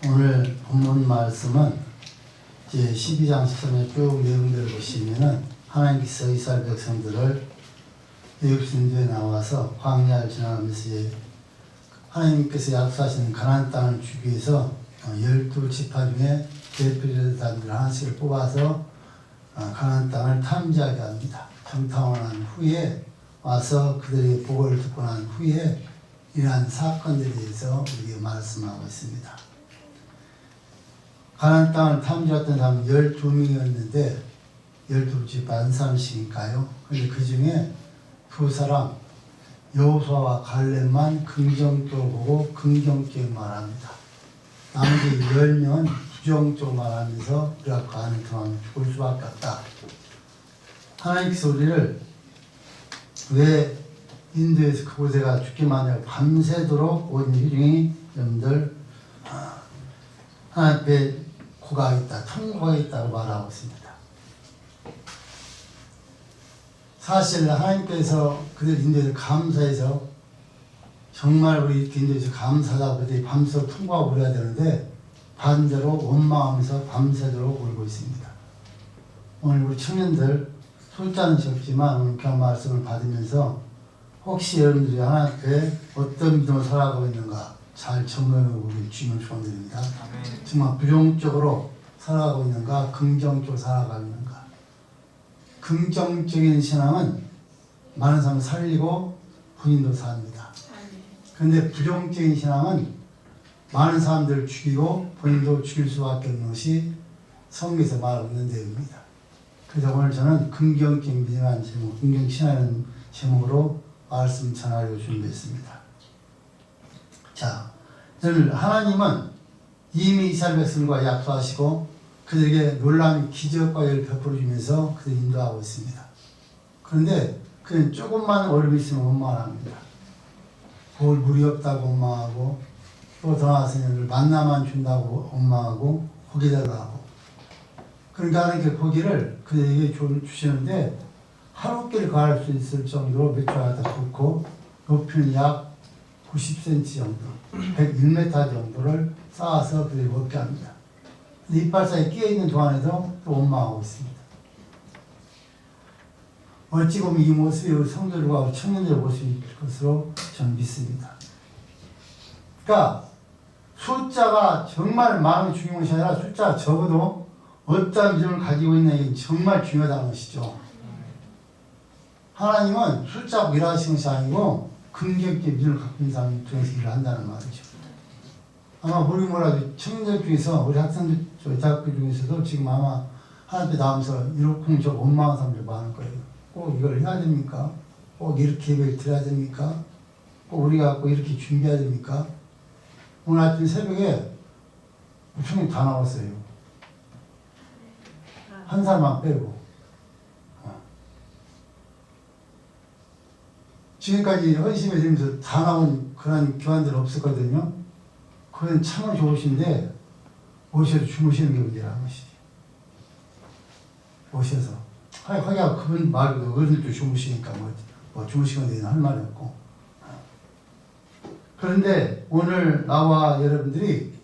오늘 본문 말씀은 이제 12장 13절 쭉 내용들을 보시면은 하나님께서 이스라엘 백성들을 애굽 인도에 나와서 광야를 지나가면서 하나님께서 약속하신 가나안 땅을 주기 위해서 12지파 중에 대표자들 하나씩을 뽑아서 가나안 땅을 탐지하게 합니다. 정탐을 한 후에 와서 그들의 보고를 듣고 난 후에 이러한 사건들에 대해서 우리에게 말씀하고 있습니다. 가나안 땅을 탐지했던 사람은 12명이었는데 12지파 한 사람씩이니까요. 그런데 그 중에 두 사람 여호수아와 갈렙만 긍정적으로 보고 긍정적으로 말합니다. 나머지 10명은 부정적으로 말하면서 우리가 그 안에 들어가면 죽을 수밖에 없다. 하나님께서 우리를 왜 인도에서 그곳에가 죽게 만들고 밤새도록 온 일중이 여러분들 하나님 앞에 고가하겠다, 통곡하겠다고 말하고 있습니다. 사실 하나님께서 그들 인도에서 감사해서 정말 우리 인도에서 감사하다고 그들이 밤새도록 통곡하고 그래야 되는데 반대로 원망하면서 밤새도록 울고 있습니다. 오늘 우리 청년들 숫자는 적지만 오늘 그런 말씀을 받으면서 혹시 여러분들이 하나님 앞에 어떤 믿음을 살아가고 있는가 잘 점검해보기 주님을 축원드립니다. 정말 부정적으로 살아가고 있는가 긍정적으로 살아가고 있는가. 긍정적인 신앙은 많은 사람을 살리고 본인도 삽니다. 그런데 부정적인 신앙은 많은 사람들을 죽이고 본인도 죽일 수밖에 없는 것이 성경에서 말하고 있는 내용입니다. 그래서 오늘 저는 긍정적인 믿음이라는 제목, 긍정신앙이라는 제목으로 말씀 전하려고 준비했습니다. 자, 오늘 하나님은 이미 이스라엘 백성과 약속하시고 그들에게 놀라운 기적과 일을 베풀어 주면서 그들을 인도하고 있습니다. 그런데 그는 조금만 어려움이 있으면 원망을 합니다. 볼 물이 없다고 원망하고 또 더 나아가서 만나만 준다고 원망하고 고기 달라고. 그러니까 하나님께 고기를 그들에게 주시는데 하루길 가할 수 있을 정도로 매출하다 좋고 높이는 약 90cm 정도, 101m 정도를 쌓아서 그들이 먹게 합니다. 이빨 사이에 끼어있는 동안에도 또 원망하고 있습니다. 어찌 보면 이 모습이 우리 성도들과 청년들을 볼 수 있을 것으로 저는 믿습니다. 그러니까 숫자가 정말 많은 중요한 것이 아니라 숫자가 적어도 어떤 믿음을 가지고 있느냐가 정말 중요하다는 것이죠. 하나님은 숫자고 일하시는 것이 아니고 긍정적인 믿음을 갖고 있는 사람을 통해서 일을 한다는 말이죠. 아마 우리 뭐라도 청년들 중에서 우리 학생들 대학교 중에서도 지금 아마 하나님 앞에 나오면서 이러쿵저러쿵 원망하는 사람들이 많을 거예요. 꼭 이걸 해야 됩니까? 꼭 이렇게 예배를 드려야 됩니까? 꼭 우리가 꼭 이렇게 준비해야 됩니까? 오늘 아침 새벽에 청년 다 나왔어요. 한 사람만 빼고. 지금까지 헌신에 들면서 다 나온 그런 교환들 없었거든요. 그건 참 좋으신데 오셔서 주무시는 게 문제라는 것이지. 오셔서 하기야 그분 말고 어른들도 주무시니까 뭐 주무시건 되는 할 말이 없고. 그런데 오늘 나와 여러분들이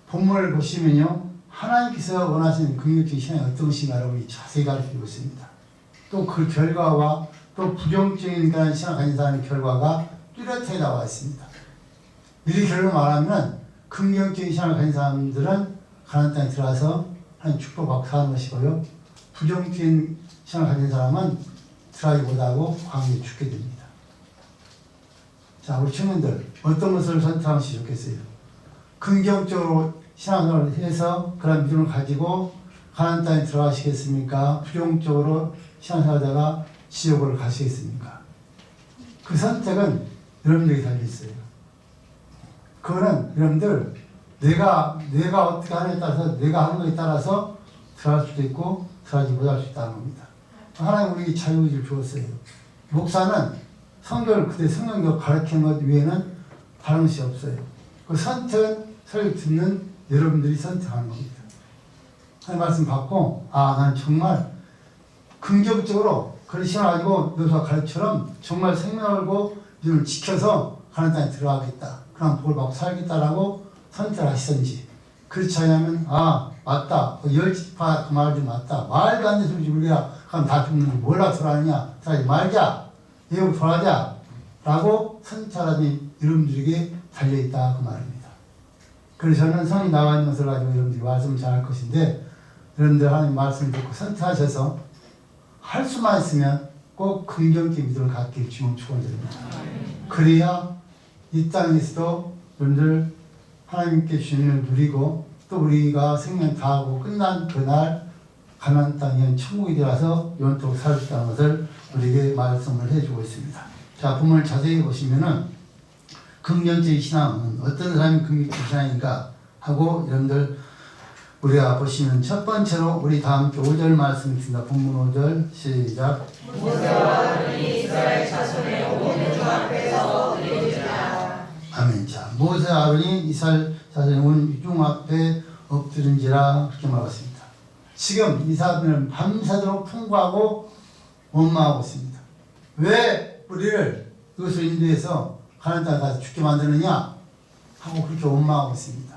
본문을 보시면요 하나님께서 원하시는 긍정적인 신앙이 어떤 것인가를 자세히 가르치고 있습니다. 또 그 결과와 또 부정적인 그런 신앙을 가진 사람의 결과가 뚜렷하게 나와 있습니다. 미리 결론을 말하면 긍정적인 신앙을 가진 사람들은 가나안 땅에 들어가서 하나님 축복받고 사는 것이고요. 부정적인 신앙을 가진 사람은 들어가지 못하고 광야에 죽게 됩니다. 자, 우리 청년들 어떤 것을 선택하시면 좋겠어요? 긍정적으로 신앙을 해서 그런 믿음을 가지고 가나안 땅에 들어가시겠습니까? 부정적으으로 신앙생활하다가 지옥을 가시겠습니까? 그 선택은 여러분들에게 달려있어요. 그거는 여러분들 내가 어떻게 하느냐에 따라서 내가 하는 것에 따라서 들어갈 수도 있고 들어가지 못할 수 있다는 겁니다. 하나님 우리에게 자유의지를 주었어요. 목사는 성경을 그대 성경대로 가르치는 것 외에는 다른 것이 없어요. 그 선택은 설교 듣는 여러분들이 선택하는 겁니다. 하나님 말씀 받고 난 정말 긍정적으로 그런 신앙을 가지고 여호수아 갈렙처럼 정말 생명을 걸고 믿음을 지켜서 가나안 땅에 들어가겠다. 그런 복을 받고 살겠다라고 선택을 하시든지 그렇지 않으면 아 맞다 열지파 그 말이 맞다 말도 안 되는 소리지 우리가 그럼 다 죽는데 뭘라 돌아가느냐 차라리 말자 예우 돌아가자 라고 선차라니 여러분들에게 달려있다 그 말입니다. 그래서 저는 성이 나와 있는 것을 가지고 여러분들이 말씀을 잘할 것인데 여러분들 하나님 말씀을 듣고 선택하셔서 할 수만 있으면 꼭 긍정적인 믿음을 갖길 주님 축원드립니다. 그래야 이 땅에서도 여러분들 하나님께 주님을 누리고 또 우리가 생명 다하고 끝난 그날 가나안 땅이 천국이 되어서 영원토록 살 수 있다는 것을 우리에게 말씀을 해주고 있습니다. 자, 본문을 자세히 보시면은 긍정적인 신앙은 어떤 사람이 긍정적인 신앙인가 하고 여러분들 우리가 보시면 첫 번째로 우리 다 함께 5절 말씀 있습니다. 본문 5절 시작. 모세와 아론이 이스라엘 자손의 온 중 앞에서 엎드린지라. 아멘. 자, 모세와 아론이 이스라엘 자손의 온 중 앞에 엎드린지라 그렇게 말했습니다. 지금 이 사람들은 밤새도록 통과하고 원망하고 있습니다. 왜 우리를 이것을 인도해서 가나안 땅에 가서 죽게 만드느냐 하고 그렇게 원망하고 있습니다.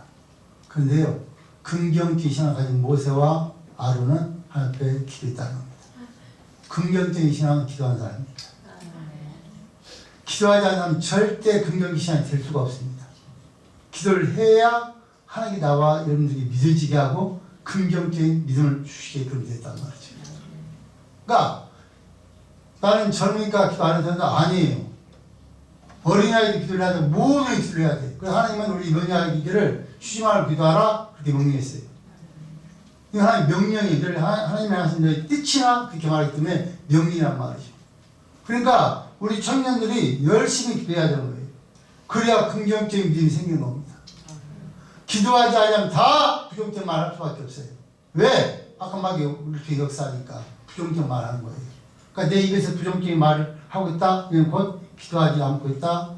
그런데요, 긍정적인 신앙을 가진 모세와 아론은 하나님 앞에 기도했다는 겁니다. 긍정적인 신앙은 기도하는 사람입니다. 기도하지 않는 사람은 절대 긍정적인 신앙이 될 수가 없습니다. 기도를 해야 하나님이 나와 여러분들이 믿어지게 하고 긍정적인 믿음을 주시게끔 됐다는 말이죠. 그러니까 나는 젊으니까 기도 안 해도 된다? 아니에요. 어린아이도 기도를 해야 돼. 모든 기도를 해야 돼. 그래서 하나님은 우리 어린아이 기도를 쉬지 말고 기도하라 그렇게 명령했어요. 이 하나님 명령이 하나님이 하신 너의 뜻이나 그렇게 말하기 때문에 명령이란 말이죠. 그러니까 우리 청년들이 열심히 기도해야 되는 거예요. 그래야 긍정적인 믿음이 생기는 겁니다. 기도하지 않으면 다 부정적 말할 수밖에 없어요. 왜? 아까 막 이렇게 역사니까 부정적 말하는 거예요. 그러니까 내 입에서 부정적인 말을 하고 있다. 이건 곧 기도하지 않고 있다.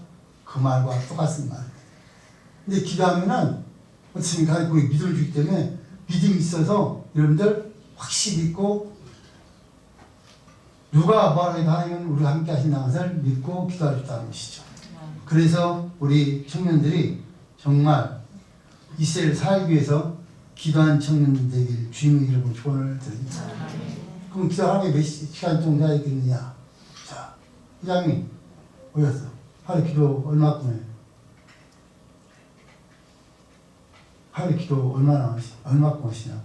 그 말과 똑같은 말이에요. 근데 기도하면은 어떻습니까? 우리 믿음을 주기 때문에 믿음이 있어서 여러분들 확실히 믿고 누가 뭐라 해도 하나님은 우리가 함께 하신다는 것을 믿고 기도할 수 있다는 것이죠. 그래서 우리 청년들이 정말 이스라엘을 살기 위해서 기도하는 청년들 되길 주님의 이름으로 조언을 드립니다. 그럼 기도하는 게 몇 시간 정도 해야 되겠느냐? 자, 회장님 오셨어. 하루 기도 얼마큼 해? 하루 기도 얼마큼 하시냐고.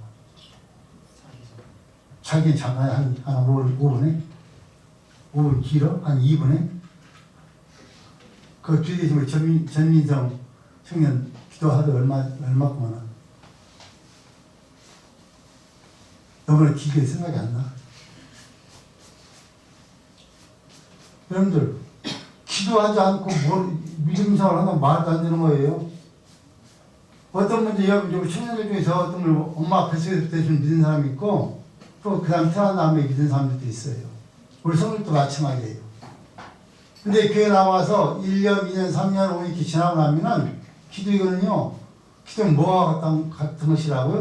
자기는 잠깐 한 5분에? 5분 길어? 한 2분에? 그 뒤에 우리 전민성 청년 기도하도 얼마큼 하나? 너무나 길게 생각이 안 나. 여러분들, 기도하지 않고 믿음 생활을 한다고 말도 안 되는 거예요. 어떤 분들, 여러분, 청년들 중에서 어떤 분, 엄마 뱃속에서 대신 믿는 사람이 있고, 또 그 다음 태어난 다음에 믿는 사람들도 있어요. 우리 성도도 마찬가지예요. 근데 교회 나와서 1년, 2년, 3년, 5년 이렇게 지나고 나면은 기도이거든요. 기도는 뭐와 같은 것이라고요?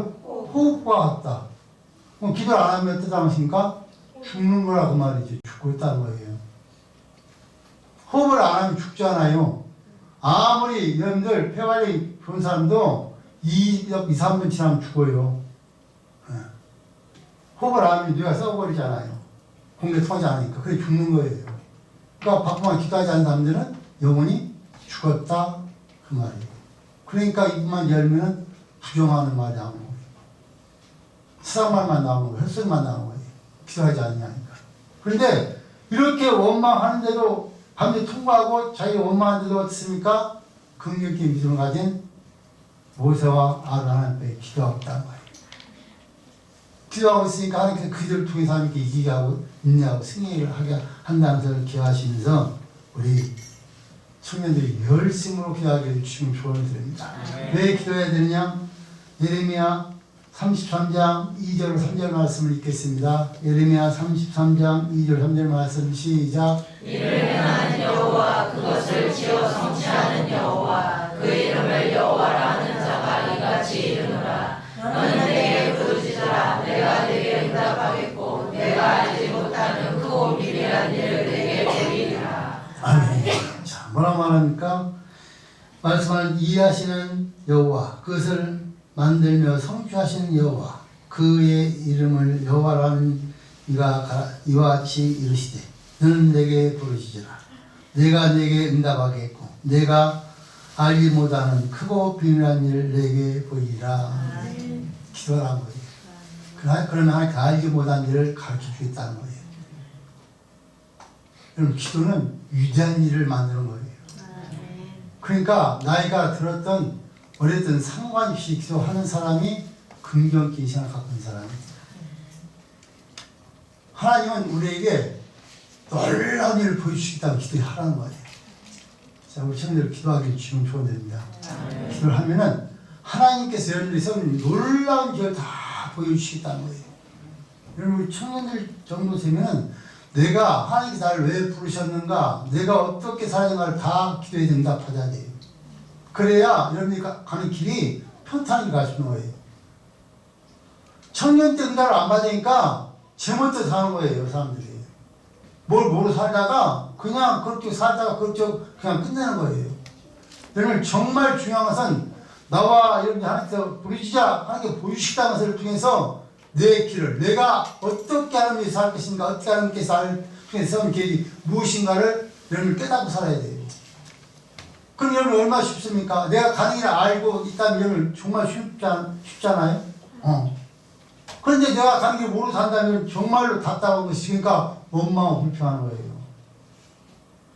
호흡과 같다. 그럼 기도를 안 하면 어떻게 하십니까? 죽는 거라고 말이죠. 죽고 있다는 거예요. 호흡을 안 하면 죽잖아요. 아무리 여러분들 폐관리 좋은 사람도 2, 3분 지나면 죽어요. 호흡을 안 하면 뇌가 썩어버리잖아요. 공기 통하지 않으니까. 그래 죽는 거예요. 그러니까 바쁘만 기도하지 않는 사람들은 영원히 죽었다 그 말이에요. 그러니까 입만 열면 부정하는 말이 나오는 거예요. 세상 말만 나오는 거예요. 헛소리만 나오는 거예요. 기도하지 않냐니까. 그런데 이렇게 원망하는데도 밤새 통과하고 자기가 원망하는데도 어떻습니까? 긍정적인 믿음을 가진 모세와 아론 하나님께 기도하고 있다는 거예요. 기도하고 있으니까 하나님께서 그들을 통해서 하나님께 이기게 하고 인내하고 승리를 하게 한다는 것을 기억하시면서 우리 청년들이 열심으로 기도하기를 주님 조언을 드립니다. 왜 기도해야 되느냐? 예레미야 33장 2절 3절 말씀을 읽겠습니다. 예레미야 33장 2절 3절 말씀 시작. 이를 행하는 여호와 그것을 지어 성취하는 여호와 그 이름을 여호와라 하는 자가 이같이 이르노라. 너는 내게 부르짖으라. 내가 내게 응답하겠고 내가 알지 못하는 크고 미비한 일을 내게 보이리라. 아멘. 자, 뭐라 말합니까? 말씀을 이해하시는 여호와 그것을 만들며 성취하시는 여호와 그의 이름을 여호와라는 이와 같이 이르시되 너는 내게 부르시리라. 내가 내게 응답하겠고 내가 알지 못하는 크고 비밀한 일을 내게 보이리라. 기도하는 거예요. 그러면 하나님께 알지 못한 일을 가르쳐 주겠다는 거예요. 여러분 기도는 위대한 일을 만드는 거예요. 그러니까 나이가 들었던 어렸던 상관없이 기도하는 사람이 긍정적인 신앙을 갖고 있는 사람이에요. 하나님은 우리에게 놀라운 일을 보여주시겠다고 기도하라는 거예요. 자, 우리 청년들 기도하기 지금 좋은 때입니다. 기도를 하면은 하나님께서 여러분들에서 놀라운 일을 다 보여주시겠다는 거예요. 여러분 우리 청년들 정도 되면은 내가 하나님께서 나를 왜 부르셨는가, 내가 어떻게 살아야지를 다 기도에 응답하자 돼요. 그래야 여러분이 가는 길이 편탄하게 갈 수 있는 거예요. 청년 때 응답을 안 받으니까 제멋대로 사는 거예요, 사람들이. 뭘 모르고 살다가 그냥 그렇게 살다가 그렇게 그냥 끝내는 거예요. 여러분 정말 중요한 것은 나와 여러분이 하나님께서 부르시자 하나님께 보여주시다는 것을 통해서 내 길을 내가 어떻게 하나님께 살 것인가, 어떻게 하나님께 살 통해서 길이 무엇인가를 여러분 깨닫고 살아야 돼요. 그럼 여러분 얼마나 쉽습니까? 내가 가는 길을 알고 있다면 여러분 정말 쉽잖아요. 그런데 내가 가는 길 모르고 산다면 정말로 답답한 것이 그러니까 원망하고 불평하는 거예요.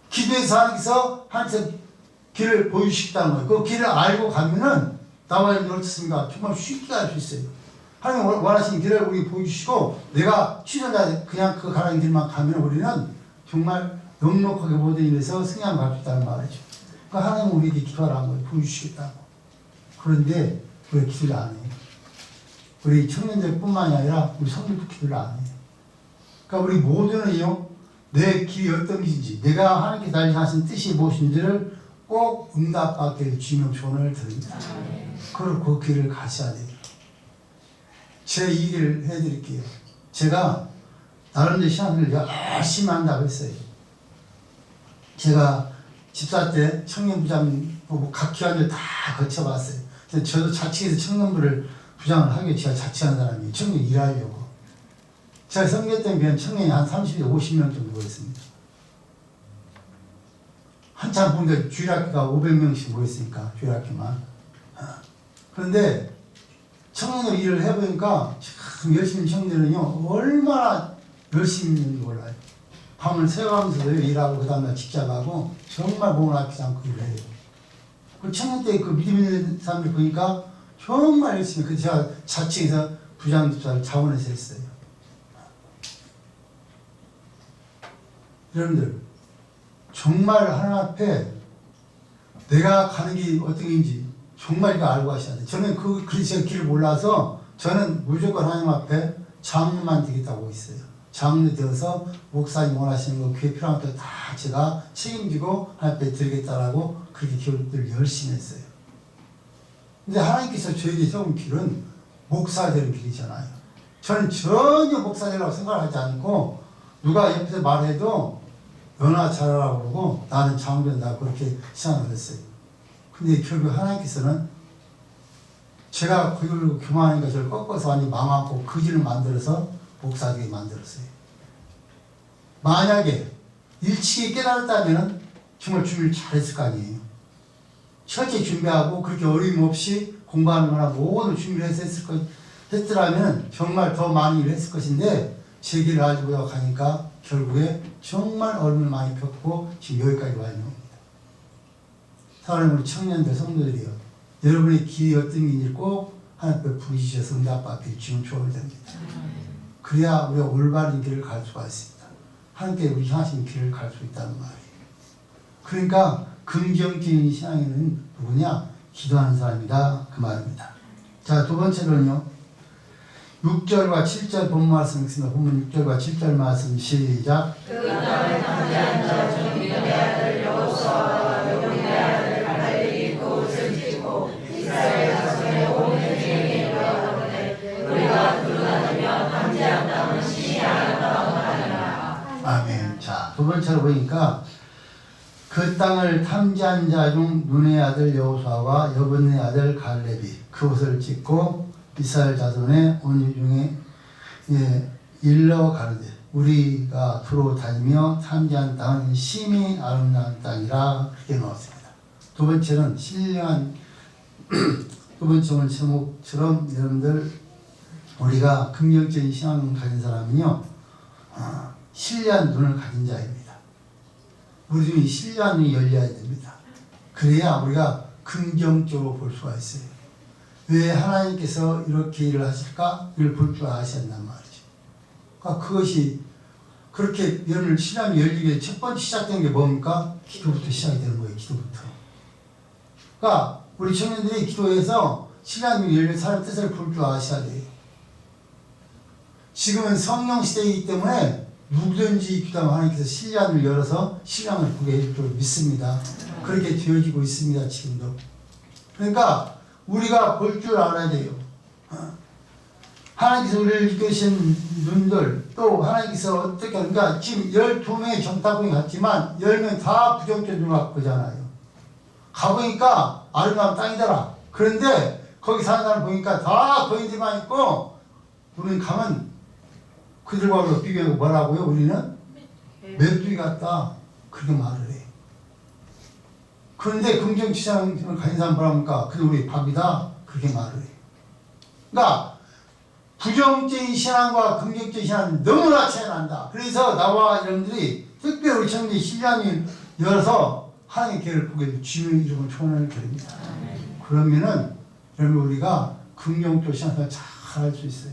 기도해서 하나님께서 길을 보여주시다는 거예요. 그 길을 알고 가면은 나와 여러분 어떻습니까? 정말 쉽게 할 수 있어요. 하나님 원하시는 길을 우리 보여주시고 내가 취소자 그냥 그 가는 길만 가면 우리는 정말 넉넉하게 모든 일에서 승리함을 갈 수 있다는 말이죠. 그러니까 하나님은 우리에게 기도하라는 거예요. 보여주시겠다고. 그런데 왜 기도를 안 해요? 우리 청년들 뿐만이 아니라 우리 성도도 기도를 안 해요. 그러니까 우리 모두는요, 내 길이 어떤 길인지, 내가 하나님께 달리하신 뜻이 무엇인지를 꼭 응답받게 주님 조언을 드립니다. 그리고 그 길을 가셔야 돼요. 제 얘기를 해드릴게요. 제가 나름대로 신앙을 열심히 한다고 했어요. 제가 집사 때 청년부장 각 기관을 다 거쳐봤어요. 저도 자치해서 청년부를 부장을 하기 위해 제가 자치하는 사람이 청년 일하려고. 제가 섬겼던 교회는 청년이 한 30에서 50명 정도 모였습니다. 한참 보니까 주일학교가 500명씩 모였으니까 주일학교만. 그런데 청년으로 일을 해보니까 참 열심히 청년은요 얼마나 열심히 있는지 몰라요. 밤을 새워가면서도 일하고 그 다음날 직장하고 정말 몸을 아끼지 않고 일을 해요. 그 청년 때 그 믿음 있는 사람들 보니까 정말 열심히. 그래서 제가 자칭해서 부장집사를 자원해서 했어요. 여러분들 정말 하나님 앞에 내가 가는 길이 어떤 길인지 정말 이거 알고 하셔야 돼요. 저는 그래서 길을 몰라서 저는 무조건 하나님 앞에 장로만 되겠다고 했어요. 장로 되어서 목사님 원하시는 거 교회 필요한 것도 다 제가 책임지고 하나님 앞에 드리겠다라고 그렇게 기도를 열심히 했어요. 근데 하나님께서 저에게 세운 길은 목사 되는 길이잖아요. 저는 전혀 목사 되라고 생각을 하지 않고 누가 옆에서 말해도 너나 잘하라고 그러고 나는 장로 된다고 그렇게 시작을 했어요. 근데 결국 하나님께서는 제가 그걸로 교만한 것을 꺾어서 완전히 망하고 그 길을 만들어서 목사되게 만들었어요. 만약에 일찍이 깨달았다면 정말 준비를 잘했을 거 아니에요. 철저히 준비하고 그렇게 어림없이 공부하는 거나 모든 준비를 했더라면 정말 더 많은 일을 했을 것인데 제 길을 알지 못하고 가니까 결국에 정말 얼음을 많이 폈고 지금 여기까지 와 있는 겁니다. 사랑하는 우리 청년들 성도들이요, 여러분의 길이 어떤 길인지 꼭 하나님께 부르시셔서 응답받게 지금 조언을 드립니다. 그래야 우리가 올바른 길을 갈 수가 있습니다. 하나님께 우리 향하신 길을 갈 수 있다는 말이에요. 그러니까 긍정적인 신앙인은 누구냐? 기도하는 사람이다 그 말입니다. 자, 두 번째로는요, 6절과 7절 본문 말씀 읽습니다. 본문 6절과 7절 말씀 시작. 그 땅을 당대한 자 중 믿음의 아들 여호수아와 요압의 아들 갈렙이 그곳을 짓고 이스라엘 자손의 온 회중에게 이르러가되 우리가 두루다니며 당대한 땅은 신이 아니라고 하니라. 아멘. 자, 두 번째로 보니까 그 그 땅을 탐지한 자 중 눈의 아들 여호수아와 여분의 아들 갈렙이 그곳을 찍고 이스라엘 자손의 온 중에 일러 가르되 우리가 두루 다니며 탐지한 땅은 심히 아름다운 땅이라 그렇게 넣었습니다. 두 번째는 신령한 두 번째 오늘 제목처럼 여러분들 우리가 긍정적인 신앙을 가진 사람은요 신뢰한 눈을 가진 자입니다. 우리 중에 신뢰한 눈이 열려야 됩니다. 그래야 우리가 긍정적으로 볼 수가 있어요. 왜 하나님께서 이렇게 일을 하실까? 이를 볼 줄 아셨단 말이죠. 그러니까 그것이 그렇게 여러분 신앙이 열리기 위해 첫 번째 시작된 게 뭡니까? 기도부터 시작이 되는 거예요. 기도부터. 그러니까 우리 청년들이 기도해서 신앙이 열린 사람 뜻을 볼 줄 아셔야 돼요. 지금은 성령 시대이기 때문에 누구든지 기도하면 하나님께서 신앙을 열어서 신앙을 보게 해줄 줄 믿습니다. 그렇게 되어지고 있습니다. 지금도. 그러니까 우리가 볼 줄 알아야 돼요. 하나님께서 우리를 이끄신 눈들 또 하나님께서 어떻게 그러니까 지금 12명의 정탐꾼이 갔지만 10명 다 부정적인 눈을 갖고 보잖아요. 가보니까 아름다운 땅이더라. 그런데 거기 사는 사람 보니까 다 거인들만 있고 우리는 가면 그들과 비교하고 뭐라고요? 우리는 메뚜기 같다. 그렇게 말을 해. 그런데 긍정치상을 가진 사람 뭐랍니까? 그들 우리 밥이다. 그렇게 말을 해. 그러니까 부정적인 신앙과 긍정적인 신앙은 너무나 차이 난다. 그래서 나와 여러분들이 특별히 우리 청년이 신앙을 열어서 하나님의 길을 보게 되고 주님의 이름을 초원을 드립니다. 그러면은 여러분 우리가 긍정적인 신앙을 잘 할 수 있어요.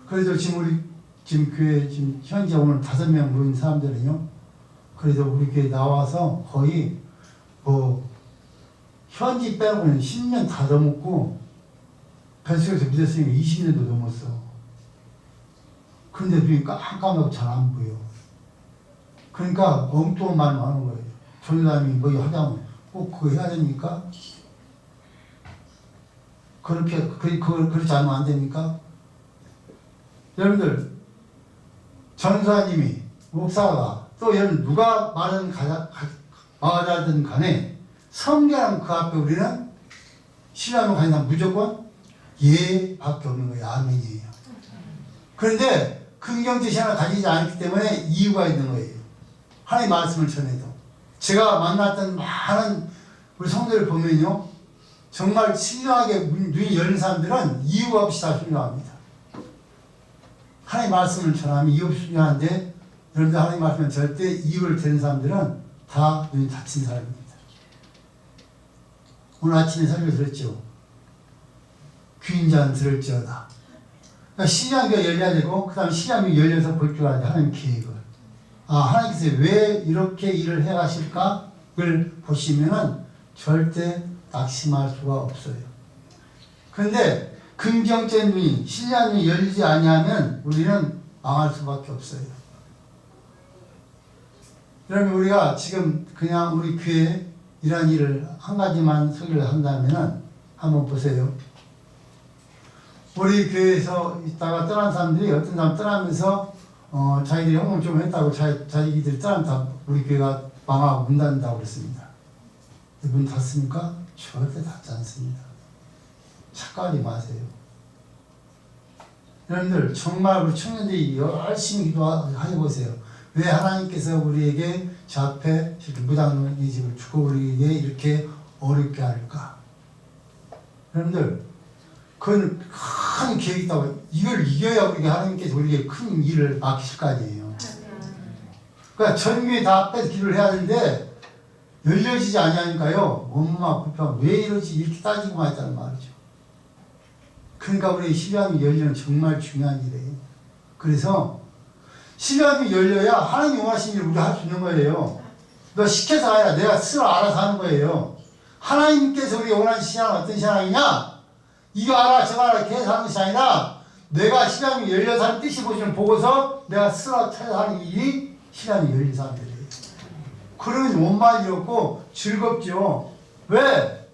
그래서 지금 우리 지금 교회 지금 현재 오늘 5명 모인 사람들은요. 그래서 우리 교회 나와서 거의 뭐 현지 빼고는 10년 다 넘었고 뱃속에서 믿었으니까 20년도 넘었어. 그런데 눈이 깜깜하고 잘 안 보여. 그러니까 엉뚱한 말만 하는 거예요. 전도사님이 뭐 하자면 꼭 그거 해야 됩니까? 그렇지 않으면 안 됩니까? 여러분들 전도사님이 목사가 또 여러분 누가 말하든 간에 성경은 그 앞에 우리는 신앙을 가진 사람 무조건 예밖에 없는 거예요. 아멘이에요. 그런데 긍정적 신앙을 가지지 않기 때문에 이유가 있는 거예요. 하나님의 말씀을 전해도 제가 만났던 많은 우리 성도를 보면요 정말 신령하게 눈이 열린 사람들은 이유가 없이 다 순종합니다. 하나님의 말씀을 전하면 이유 없이 순종하는데 여러분들 하나님의 말씀을 절대 이유를 대는 사람들은 다 눈이 닫힌 사람입니다. 오늘 아침에 설교 들었죠. 귀인 자는 들을지어다. 그러니까 신앙이 열려야 되고 그 다음에 신앙이 열려서 볼 줄 알아야 돼. 하나님 계획을. 하나님께서 왜 이렇게 일을 해가실까를 보시면은 절대 낙심할 수가 없어요. 그런데 긍정적인 눈이 신앙이 열리지 아니하면 우리는 망할 수밖에 없어요. 그러면 우리가 지금 그냥 우리 교회에 이러한 일을 한 가지만 소개를 한다면은 한번 보세요. 우리 교회에서 있다가 떠난 사람들이 어떤 사람 떠나면서 자기들이 헌금 좀 했다고 자기들이 떠난다 우리 교회가 망하고 문 닫는다고 그랬습니다. 문 닫습니까? 절대 닫지 않습니다. 착각하지 마세요. 여러분들 정말 우리 청년들이 열심히 기도해 보세요. 왜 하나님께서 우리에게 저 앞에 이렇게 무당의 집을 주고 우리에게 이렇게 어렵게 할까? 여러분들 그건 큰 계획이 있다고. 이걸 이겨야 우리가 하나님께서 우리에게 큰 일을 맡기실 거 아니에요. 그러니까 전교회 다 앞에서 기도를 해야 하는데 열려지지 아니하니까요. 엄마 불평 왜 이러지 이렇게 따지고만 했다는 말이죠. 그러니까 우리 신앙이 열리는 정말 중요한 일이에요. 그래서 신앙이 열려야 하나님이 원하시는 일을 우리가 할 수 있는 거예요. 너 시켜서 아니라 내가 스스로 알아서 하는 거예요. 하나님께서 우리가 원하는 신앙은 어떤 신앙이냐? 이거 알아 저거 알아 계속 하는 것이 아니라 내가 신앙이 열려서 하는 뜻이 보시는 보고서 내가 스스로 찾아서 하는 일이 신앙이 열린 사람들이에요. 그러면 원만이 없고 즐겁죠. 왜?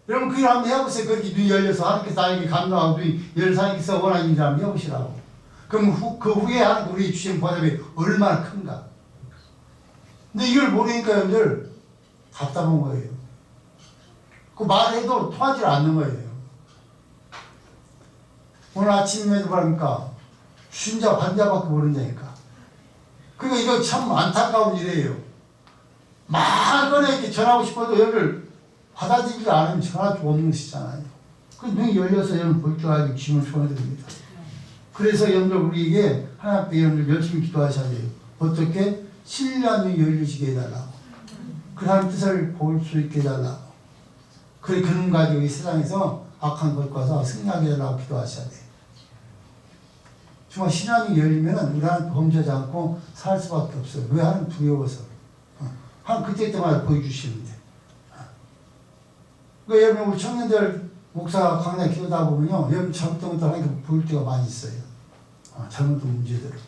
여러분 그걸 한번 해보세요. 그렇게 눈이 열려서 하나님께서 나에게 감동하고 눈이 열려서 하나님께서 원하는 일을 한번 해보시라고. 그럼 그 후에 하는 우리 주신 보답이 얼마나 큰가. 근데 이걸 모르니까 여러분들 답답한 거예요. 그 말해도 통하지 않는 거예요. 오늘 아침에도 보니까 주신자 반자밖에 모른다니까. 그러니까 이거 참 안타까운 일이에요. 말 꺼내 이렇게 전하고 싶어도 여러분들 받아들이지 않으면 전할 수 없는 것이잖아요. 그 눈이 열려서 여러분 볼 줄 알고 지금을 전해드립니다. 그래서 여러분들 우리에게 하나님 앞에 여러분들 열심히 기도하셔야 돼요. 어떻게? 신령이 열리시게 해달라고. 그 하나님 뜻을 볼 수 있게 해달라고. 그래 그런 가지고 이 세상에서 악한 것과 와서 승리하게 해달라고 기도하셔야 돼요. 정말 신앙이 열리면 우리 하나님 범죄하지 않고 살 수밖에 없어요. 왜? 하나님 두려워서. 한 그때 때마다 보여주시는데. 그러니까 여러분 우리 청년들 목사 강단 기도다 보면요, 여러분 잘못된 것들 하나님께 보일 때가 많이 있어요. 잘못된 문제들을.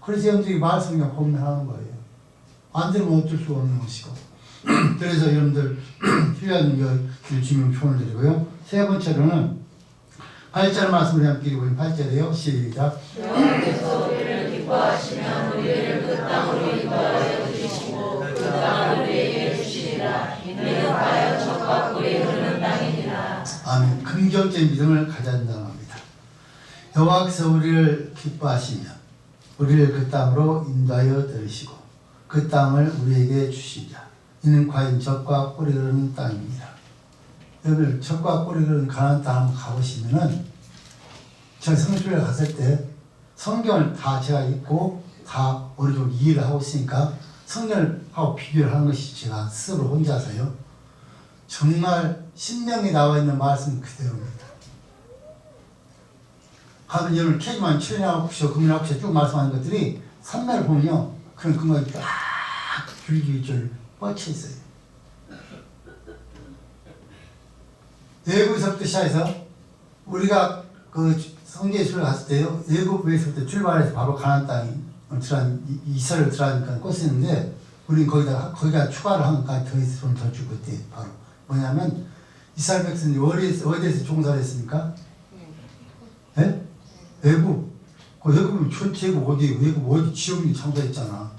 그래서 여러분들이 말씀을 고민하는 거예요. 안 되면 어쩔 수 없는 것이고. 그래서 여러분들 필요한 길 주님 조언을 드리고요. 세 번째로는 8절 말씀을 함께 읽어보면 8절이에요. 시작. 여호와께서 우리를 기뻐하시면 우리를 그 땅으로 인도하여 주시고 그 땅을 우리에게 주시리라. 이는 가여 젖과 꿀이 흐르는 땅이니라. 아멘. 긍정적인 믿음을 가져야 된다는 겁니다. 여호와께서 우리를 기뻐하시며 우리를 그 땅으로 인도하여 들으시고 그 땅을 우리에게 주시리라. 이는 과연 젖과 꿀이 흐르는 땅입니다. 여러분 젖과 꿀이 흐르는 가나안 땅 한번 가보시면은 제가 성수를 갔을 때 성경을 다 제가 읽고 다 어느 정도 이해를 하고 있으니까 성경을 하고 비교를 하는 것이 제가 스스로 혼자서요. 정말 신명에 나와 있는 말씀 그대로입니다. 가면 여러분 케이만 출연하고서 금연하고서 쭉 말씀하는 것들이 산매를 보면요. 그런 근거가 딱 줄기줄 뻗쳐 있어요. 애굽에서부터 시작해서 우리가 그 성지에서 갔을 때요. 애굽에서부터 출발해서 바로 가나안 땅이 이스라엘 들어가니까 꽂히는데 우리는 거기다 추가를 한 것까지 더해서 좀 더 주고 그때 바로 뭐냐면 이스라엘 백성이 어디에서 종사를 했습니까? 예? 애굽. 그 애굽은 전체고 애굽 어디 지역이 창조했잖아.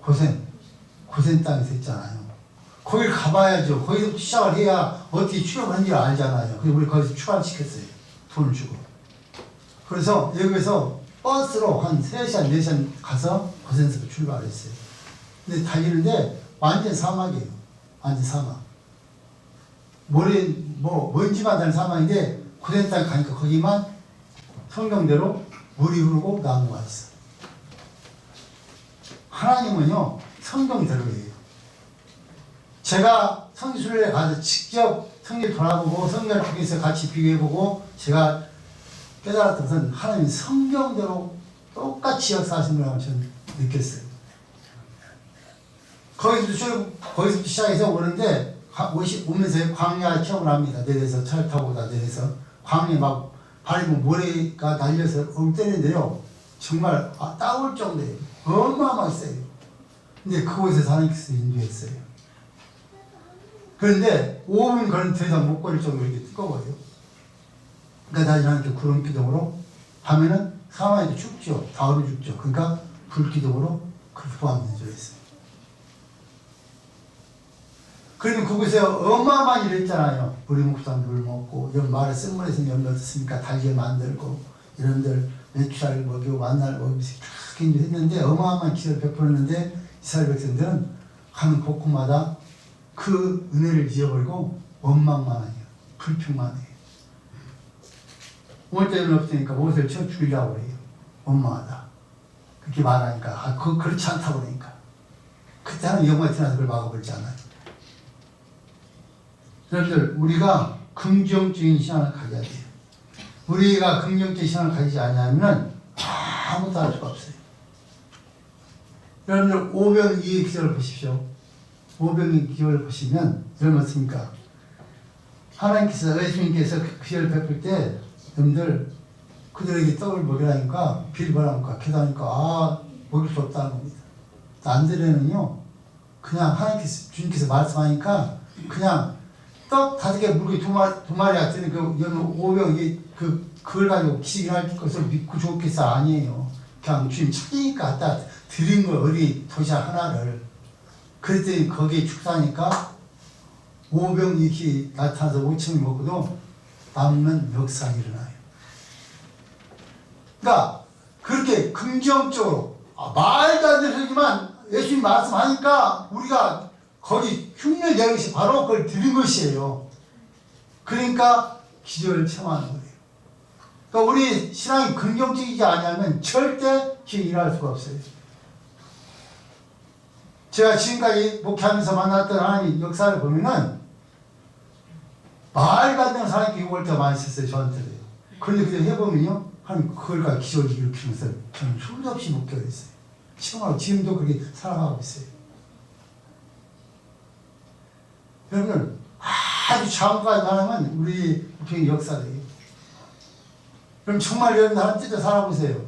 고센 땅에서 했잖아요. 거길 가봐야죠. 거기서 시작을 해야 어떻게 출업하는지 알잖아요. 그래서 우리 거기서 출발을 시켰어요. 돈을 주고. 그래서 여기서 버스로 한 3시간, 4시간 가서 고센에서 출발을 했어요. 근데 달리는데 완전 사막이에요. 완전 사막. 먼지만 나는 사막인데 고센 땅 가니까 거기만 성경대로 물이 흐르고 나무가 있어. 하나님은요, 성경대로예요. 제가 성수를 가서 직접 성경을 돌아보고 성경을 통해서 같이 비교해보고 제가 깨달았던 것은 하나님이 성경대로 똑같이 역사하신 거라고 저는 느꼈어요. 거기서 시작해서 오는데 오면서 광야 체험을 합니다. 내려서 차를 타고 내려서 광야 막 발이 모래가 날려서 얼굴 때리는데요. 정말 따올 정도예요. 어마어마하게 세요. 근데 그곳에서 하나님께서 인도했어요. 그런데 5분 걸은 더 이상 못 걸을 정도로 이렇게 뜨거워요. 그러니까 다시 하나님께 구름 기둥으로 하면은 사망에도 죽죠. 다 얼어 죽죠. 그러니까 불 기둥으로 그 포함 내줘있어요. 그러면 그곳에 어마어마한 일을 했잖아요. 우리 목사님 물 먹고 이런 말을 쓴물에서 열매 얻었으니까 달걀 만들고 이런들 메추라를 먹이고 만나를 먹이면서 그렇게 했는데 어마어마한 기회를 베풀었는데 이스라엘 백성들은 가는 곳곳마다 그 은혜를 잊어버리고 원망만 해요. 불평만 해요. 오늘 때는 없으니까 옷을 쳐 죽이려고 그래요. 원망하다. 그렇게 말하니까 그렇지 않다고 그러니까 그때 하는 영광이 드러나서 그걸 막아버리잖아요. 여러분들 우리가 긍정적인 신앙을 가져야 돼요. 우리가 긍정적인 신앙을 가지지 않으면 아무것도 할 수가 없어요. 여러분들 오병이의 기적을 보십시오. 오병이의 기적을 보시면 여러분 어떻습니까? 하나님께서 예수님께서 그 기적을 베풀 때 여러분들 그들에게 떡을 먹이라니까 비를 바라니까 기도하니까 먹일 수 없다는 겁니다. 안드레는요 그냥 하나님께서 주님께서 말씀하니까 그냥 떡 5개 물고기 2마리 같은 그 오병이 그걸 가지고 기적을 할 것을 믿고 좋겠어 아니에요. 그냥 주님 찾으니까 드린 걸 어린 도시락 하나를 그랬더니 거기에 축사하니까 5병 이렇게 나타나서 5층을 먹고도 남는 역사가 일어나요. 그러니까 그렇게 긍정적으로 말도 안 되는 소리지만 예수님 말씀하니까 우리가 거기 흉내 내는 것이 바로 그걸 드린 것이에요. 그러니까 기적을 체험하는 거예요. 그러니까 우리 신앙이 긍정적이지 않으면 절대 기적이 일어날 수가 없어요. 제가 지금까지 목회하면서 만났던 하나님의 역사를 보면은 말도 안 되는 사람이 올 때 많이 있었어요, 저한테도. 그런데 그때 해보면요, 하나님 그걸 가지고 기적을 일으키면서 저는 수도 없이 목격했어요. 지금도 그렇게 살아가고 있어요. 여러분, 아주 장관이 하나면 우리 목회의 역사예요. 그럼 정말 여러분 하나님 뜻대로 살아보세요.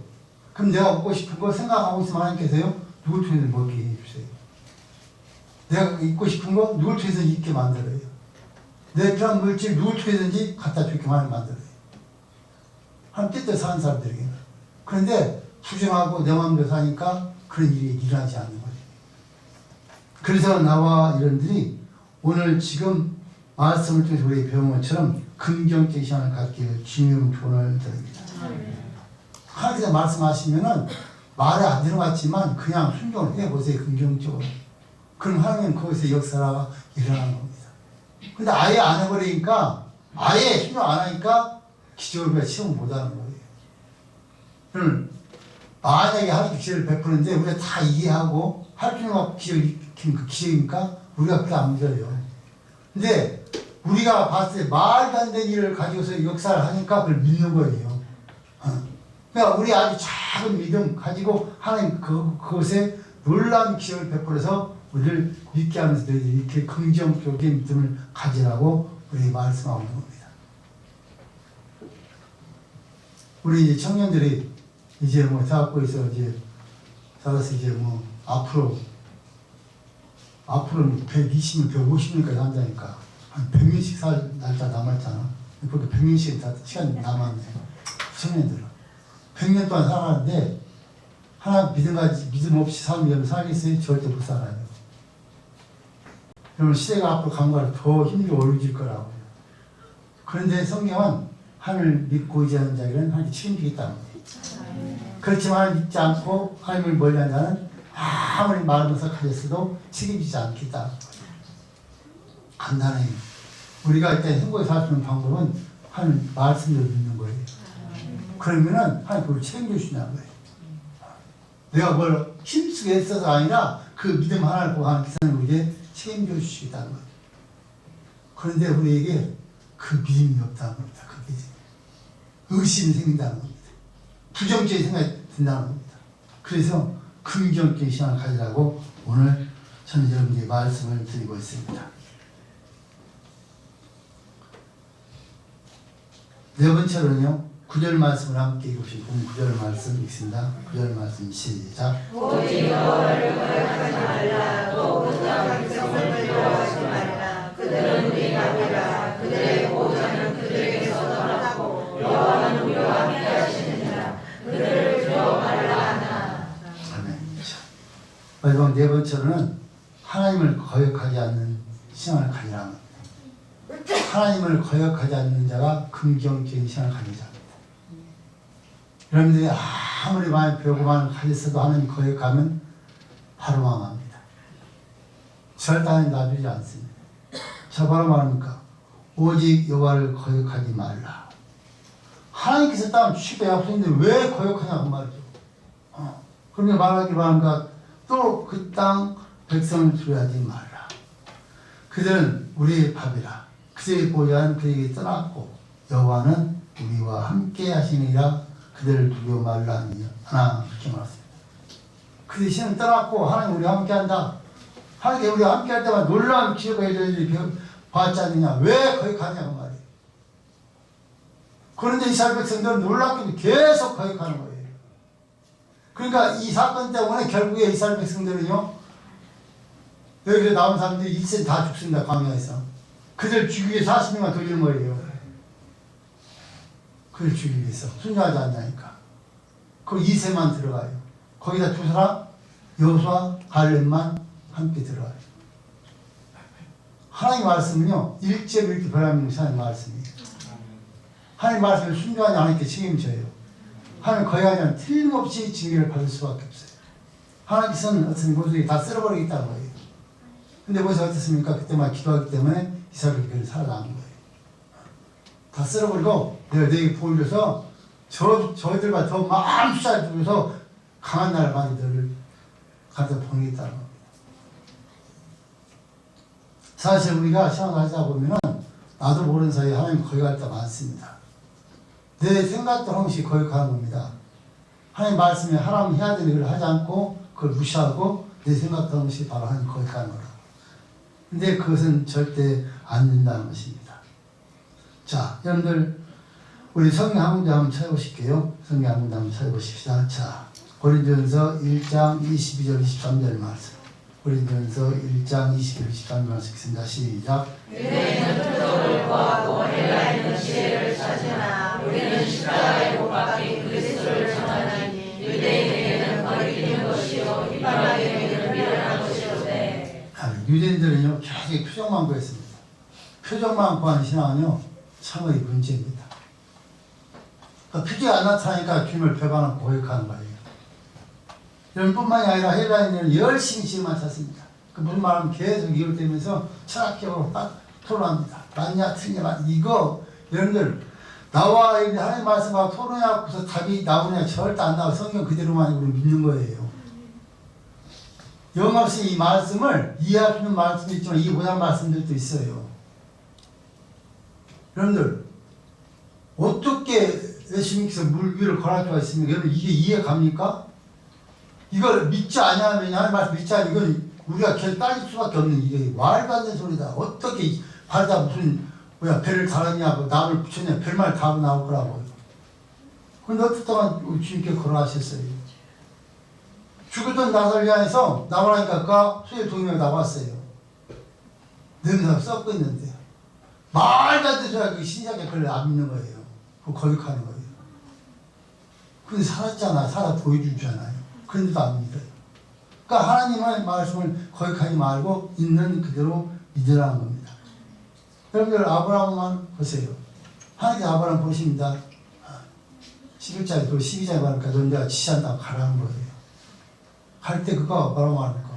그럼 내가 먹고 싶은 거 생각하고 있으면 하나님께서요, 누굴 통해서 먹게 해주세요. 내가 입고 싶은 거 누굴 통해서 입게 만들어요. 내 필요한 물질 누굴 통해서든지 갖다 주게 만들어요. 하나님 뜻대로 사는 사람들에게는. 그런데 부정하고 내 마음대로 사니까 그런 일이 일어나지 않는 거예요. 그래서 나와 이런들이 오늘 지금 말씀을 통해서 우리 배운 것처럼 긍정적인 시간을 갖기를 주님 조언을 드립니다. 하나님께서 말씀하시면은 말에 안 들어갔지만 그냥 순종을 해보세요. 긍정적으로. 그럼 하나님은 거기서 역사가 일어나는 겁니다. 근데 아예 안 해버리니까 아예 순종 안 하니까 기적을 우리가 체험 못하는 거예요. 그럼 만약에 하나님 기적을 베푸는데 우리가 다 이해하고 할 줄 알고 기적을 일으키는 그 기적이니까 우리가 그렇게 안 믿어요. 근데 우리가 봤을 때 말도 안 되는 일을 가지고서 역사를 하니까 그걸 믿는 거예요. 그러니까 우리 아주 작은 믿음 가지고 하나님 그것에 놀라운 기적을 베풀어서 우리를 믿게 하면서 이렇게 긍정적인 믿음을 가지라고 우리 말씀하고 있는 겁니다. 우리 이제 청년들이 이제 뭐 대학교에서 이제 살아서 이제 뭐 앞으로는 120년, 150년까지 한다니까 한 100년씩 살 날짜 남았잖아. 그렇게 100년씩 다 시간이 남았네. 청년들은 100년 동안 살아가는데 하나 믿음 없이 살면 살겠어요? 절대 못 살아요. 여러분 시대가 앞으로 간 거라 더 힘들게 어려질 거라고요. 그런데 성경은 하나님을 믿고 의지하는 자에게는 하나님이 책임지겠다는 거예요. 그렇지만 하나님 믿지 않고 하나님을 멀리하는 자는 아무리 말하면서 가졌어도 책임지지 않겠다는 거예요. 간단해요. 우리가 일단 행복하게 살 수 있는 방법은 하나님 말씀대로 믿는 거예요. 그러면은 하나님 그걸 책임져 주신다는 거예요. 내가 뭘 힘쓰게 했어서가 아니라 그 믿음 하나를 보고 하나님께서는 우리에게 책임져 주시겠다는 거예요. 그런데 우리에게 그 믿음이 없다는 겁니다. 그 믿음. 의심이 생긴다는 겁니다. 부정적인 생각이 든다는 겁니다. 그래서 긍정적인 신앙을 가지라고 오늘 저는 여러분께 말씀을 드리고 있습니다. 네 번째로는요, 9절 말씀을 함께 읽으시고 9절 말씀 읽습니다. 9절 말씀 시작. 오직 여호와를 거역하지 말라. 또 그들의 백성을 두려워하지 말라. 그들은 우리 나비라. 그들의 보호자는 그들에게서 떠났고 여호와는 우리와 함께 하시느니라. 그들을 두려워 말라 하나. 아멘. 마지막 네 번째로는 하나님을 거역하지 않는 신앙을 가지라는 겁니다. 하나님을 거역하지 않는 자가 긍정적인 신앙을 가진 자입니다. 여러분들이 아무리 많이 배우고 많이 가졌어도 하나님 거역하면 바로 망합니다. 절대 하나님 놔두지 않습니다. 자, 바로 말합니까? 오직 여호와를 거역하지 말라. 하나님께서 땅을 주시고 약속했는데 왜 거역하냐고 말이죠. 그러면 말하기로 하니까 또 그 땅 백성을 두려워하지 말라. 그들은 우리의 밥이라. 그들의 보좌는 그에게 떠났고 여호와는 우리와 함께 하시니라. 그들을 두려워 말라 하나 그렇게 말했습니다. 그들이 신을 떠났고 하나님 우리와 함께 한다. 하나님 우리와 함께 할 때만 놀라운 기적을 해줘야지 봤지 않느냐. 왜 거역하냐고 말이에요. 그런데 이스라엘 백성들은 놀랍게도 계속 거역하는 거예요. 그러니까 이 사건 때문에 결국에 이스라엘 백성들은요, 여기서 나온 사람들이 일생 다 죽습니다. 광야에서. 그들 죽이기 위해서 40명만 돌리는 거예요. 그들 죽이기 위해서. 순종하지 않냐니까. 그 2세만 들어가요. 거기다 두 사람 여호수아 갈렙만 함께 들어가요. 하나님 말씀은요, 일제로 이렇게 변하는 것이 하나님 말씀이에요. 하나님 말씀을 순종하지 하나님께 책임져요. 하나님 거의 하면 틀림없이 징계를 받을 수밖에 없어요. 하나님께서는 어떤 모두에 다 쓸어버리겠다는 거예요. 근데 모세가 어떻습니까? 그때만 기도하기 때문에 이스라엘 교회는 살아남은 거예요. 다 쓸어버리고 내가 너에게 보여줘서 저희들과 더 많은 숫자를 주면서 강한 나라 만들을 가서 보내겠다는 겁니다. 사실 우리가 생각하다 보면은 나도 모르는 사이에 하나님 거역할 때 많습니다. 내 생각도 한 번씩 거역하는 겁니다. 하나님 말씀에 하나님 해야 되는 걸 하지 않고 그걸 무시하고 내 생각도 한 번씩 바로 하나님 거역하는 거라. 근데 그것은 절대 안 된다는 것입니다. 자, 여러분들 우리 성경 한 문제 한번 찾아보실게요. 성경 한 문제 한번 찾아보십시다. 자, 고린도전서 1장 22절 23절 말씀. 고린도전서 1장 22절 23절 말씀 읽습니다. 시작. 유대인은 표적을 구하고 헬라인은 지혜를 찾으나 우리는 십자가에 못 박힌 그리스도를 전하니 유대인에게는 거리끼는 것이요 이방인에게는 미련한 것이로되. 유대인들은요 계속 표적만 구했습니다. 표적만 구하는 신앙은요 참의 문제입니다. 그러니까 표적이 안 나타나니까 주님을 배반하고 고역하는 거예요. 여러분뿐만이 아니라 헬라인들은 열심히 지혜만 찾습니다. 그 무슨 말하면 계속 이걸 대면서 철학적으로 딱 토론합니다. 맞냐 틀리냐 이거 여러분들 나와 하나님 말씀하고 토론해갖고서 답이 나오냐 절대 안 나와. 성경 그대로만 우리 믿는 거예요. 영없이 이 말씀을 이해할 수 있는 말씀도 있지만 이해 못한 말씀들도 있어요. 여러분들 어떻게 예수님께서 물 위를 걸을 수가 있습니까? 여러분 이게 이해 갑니까? 이걸 믿지 않으면 하나님 말씀 믿지 않으면 이건 우리가 계속 따질 수밖에 없는 이게 말도 안 되는 소리다. 어떻게 발다 무슨 배를 달았냐고 나무를 붙였냐 별말 다 하고 나올 거라고요. 그런데 어떻게 동안 주님께 걸어가셨어요. 죽었던 나사를 향해서 나오라니까 수의 동료가 나왔어요. 냄새가 썩고 있는데 말도 안 되는 소리가 그 신작에 그걸 안 믿는 거예요. 그거 거역하는 거예요. 근데 살았잖아. 살아 보여주잖아요. 그런데도 안 믿어요. 그러니까 하나님의 말씀을 거역하지 말고 있는 그대로 믿으라는 겁니다. 여러분들 아브라함만 보세요. 하나님께 아브라함 보십니다. 11장에 또 12장에 말하니까 넌 내가 지시한다고 가라는 거예요. 갈 때 그거 뭐라고 합니까?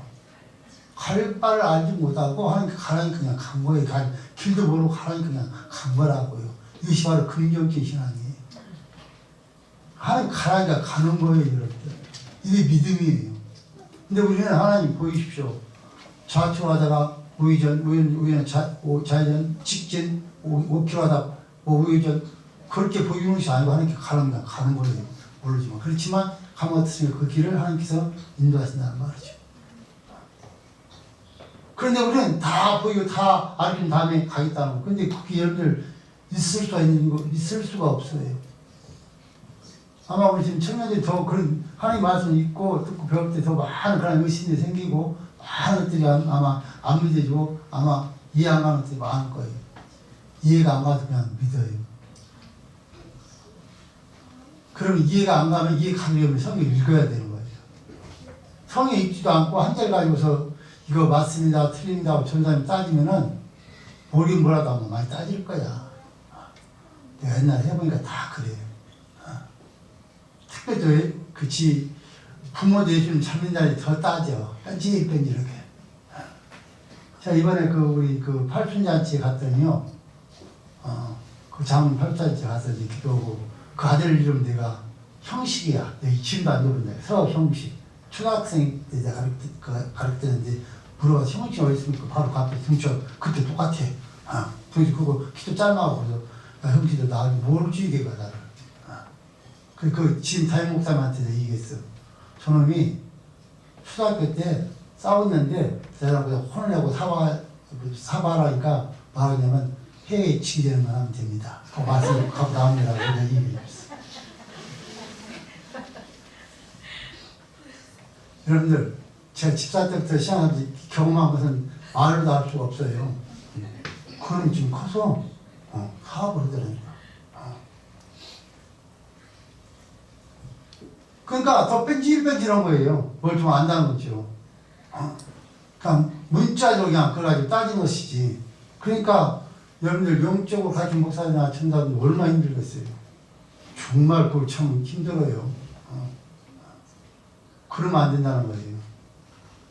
갈 바를 알지 못하고 하나님께 가라니까 그냥 간 거예요. 길도 모르고 가라니까 그냥 간 거라고요. 이것이 바로 긍정적인 신앙이에요. 하나님 가라니까 가는 거예요, 여러분들. 이게 믿음이에요. 근데 우리는 하나님 보이십시오. 좌측하다가 우회전, 좌회전, 직진, 5km 하다 우회전 그렇게 보이는 것이 아니고 하나님께 가는 거예요. 모르지만. 그렇지만 가면 어떻습니까? 그 길을 하나님께서 인도하신다는 말이죠. 그런데 우리는 다 보이고 다 알긴 다음에 가겠다는 거. 근데 그게 여러분들 있을 수가 없어요. 아마 우리 지금 청년들이 더 그런 하나님 말씀 읽고 듣고 배울 때 더 많은 그런 의심이 생기고 많은 것들이 아마 안 믿어지고 아마 이해 안 가는 것들이 많을 거예요. 이해가 안 가도 그냥 믿어요. 그럼 이해가 안 가면 이해 가려면 성경 읽어야 되는 거예요. 성경 읽지도 않고 한 절 가지고서 이거 맞습니다, 틀립니다 하고 전사님 따지면은 모르긴 뭐라도 하면 많이 따질 거야. 내가 옛날에 해보니까 다 그래요. 특별히 그치 부모도 해주는 참는자리 더 따져. 끈질끈질 이렇게. 자 이번에 우리 팔순잔치에 갔더니요. 그 장문 팔순잔치에 가서 이제 기도하고 그 아들 이름 내가 형식이야. 내가 지금도 안 들었네. 서형식. 초등학생 때 내가 가르치는데 물어봐서 형식 어디 있습니까? 바로 그 앞에 등쳐. 그때 똑같아. 그거 키도 짧아고 그래서 야 형식도 나 모르지 걔가 나를. 지금 다임 목사님한테 내가 얘기했어. 저놈이 초등학교 때 싸웠는데 내가 혼을 내고 사과하라니까 말하냐면 해외에 징계는 만 하면 됩니다. 그 말씀 갖고 나옵니다라고 내가 얘기했어. 여러분들 제가 집사 때부터 시작하면서 경험한 것은 말로도 할 수가 없어요. 그놈이 지금 커서 사업을 하더라니까. 그러니까 더 뺀질뺀질한 거예요. 뭘 좀 안다는 거죠. 그러니까 문자적으로 그냥 그걸 가지고 따진 것이지. 그러니까 여러분들 영적으로 가진 목사님이나 천사들은 얼마나 힘들겠어요. 정말 그거 참 힘들어요. 그러면 안 된다는 거예요.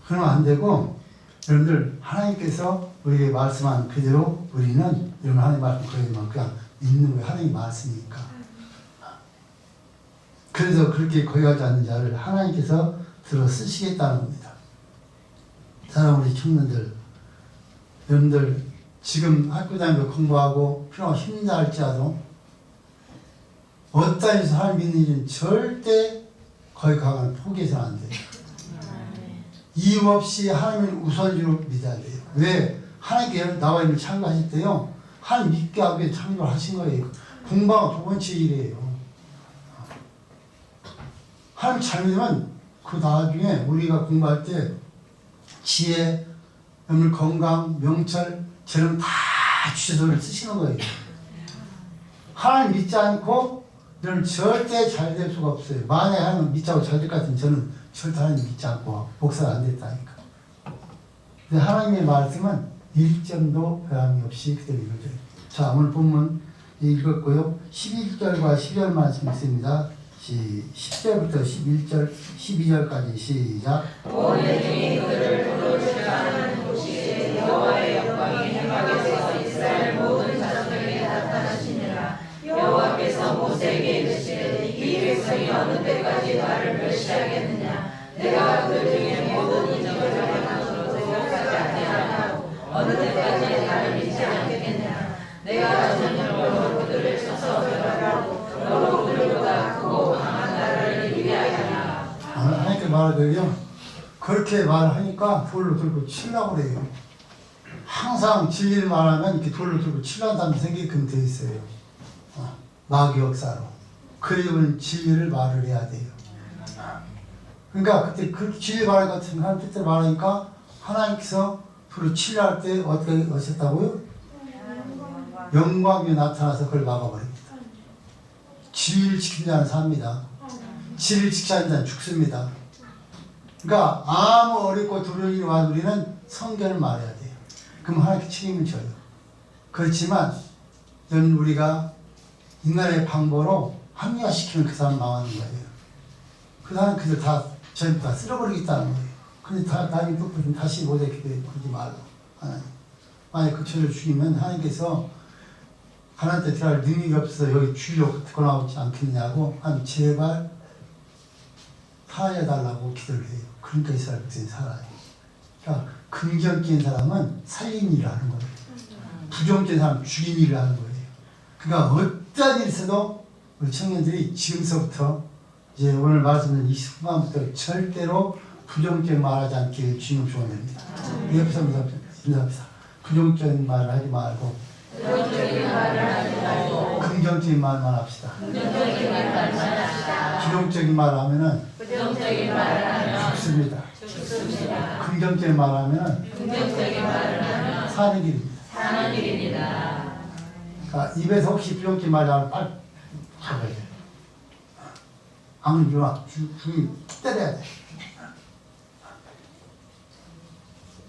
그러면 안 되고 여러분들 하나님께서 우리에게 말씀한 그대로 우리는 여러분 하나님 말씀 그대로만 그냥 믿는 거예요. 하나님 말씀이니까. 그래서 그렇게 거역하지 않는 자를 하나님께서 들어 쓰시겠다는 겁니다. 사랑하는 우리 청년들, 여러분들 지금 학교 다니면서 공부하고 필요하고 힘들다 할지라도 어떤 일에서 하나님 믿는 일은 절대 거역하거나 포기해서는 안 돼요. 이유 없이 하나님을 우선적으로 믿어야 돼요. 왜? 하나님께 나와 있는 참여하실 때요. 하나님 믿게 하기 위해 참여를 하신 거예요. 공부가 두 번째 일이에요. 하나님 잘 믿으면 그 나중에 우리가 공부할 때 지혜, 여러분 건강, 명철, 재능 다 주셔서 쓰시는 거예요. 하나님 믿지 않고 여러분 절대 잘 될 수가 없어요. 만약에 하나님 믿자고 잘 될 것 같으면 저는 절대 하나님 믿지 않고 목사가 안 됐다니까. 근데 하나님의 말씀은 일점도 변함이 없이 그대로 이루어져요. 자, 오늘 본문 읽었고요. 11절과 12절 말씀 있습니다. 10절부터 11절, 12절까지 시작. 온 회중이 그를 부르시라는 도시에 여호와의 영광이 해막에서 이스라엘 모든 자손에게 나타나시니라. 여호와께서 모세에게 이르시되 이 백성이 어느 때까지 나를 멸시하겠느냐. 내가 그들 중에 모든 인정을 하는 것으로 생각하지 아니하고 어느 때까지 나를 믿지 않겠느냐. 내가 전적으로 그들을 쳐서 멸하고 너로 그들보다 크고 강한 나라를 이루게 하리라. 하나님께 말하더니요. 그렇게 말하니까 돌로 들고 치려고 그래요. 항상 진리를 말하면 이렇게 돌로 들고 치려는 사람이 생기게끔 되어 있어요. 마귀 역사로. 그리고 진리를 말을 해야 돼요. 그러니까 그때 그 진리 말할 것 같은 하나님 뜻대로 말하니까 하나님께서 돌로 치려 할 때 어떻게 하셨다고요? 영광이 나타나서 그걸 막아버립니다. 진리를 지키는 자는 삽니다. 진리를 지키지 않는 자는 죽습니다. 그러니까 아무 어렵고 두려운 일이 와도 우리는 성경을 말해야 돼요. 그럼 하나님께 책임을 져요. 그렇지만 저는 우리가 인간의 방법으로 합리화시키면 그 사람 망하는 거예요. 그 사람 그들 다 전부 다 쓸어버리겠다는 거예요. 근데 나중에 또 다시 못해 그러지 말고 하나님. 만약 그 죄를 죽이면 하나님께서 하나님께 들어갈 능력이 없어서 여기 죽이려고 듣고 나오지 않겠냐고 하나님 제발 살려달라고 기도를 해요. 그러니까 이스라엘 백성이 살아요. 그러니까 긍정적인 사람은 살린 일을 하는 거예요. 부정적인 사람은 죽인 일을 하는 거예요. 그러니까 어떤 일이 있어도 우리 청년들이 지금서부터 이제 오늘 말씀드린 이 순간부터 절대로 부정적인 말하지 않기를 주님 축원합니다. 옆에서 인사합시다. 부정적인 말을 하지 말고 부정적인 말을 하지 말고 긍정적인 말만 합시다. 긍정적인 말만 합시다. 부정적인 말 하면은 부정적인 말을 하면 죽습니다. 죽습니다. 긍정적인 말 하면은 긍정적인 말을 하면 사는 길입니다. 사는 길입니다. 그러니까 입에서 혹시 부정적인 말 나오면 빨리 잡아야 돼. 아무리 좋아 죽이 때려야 돼.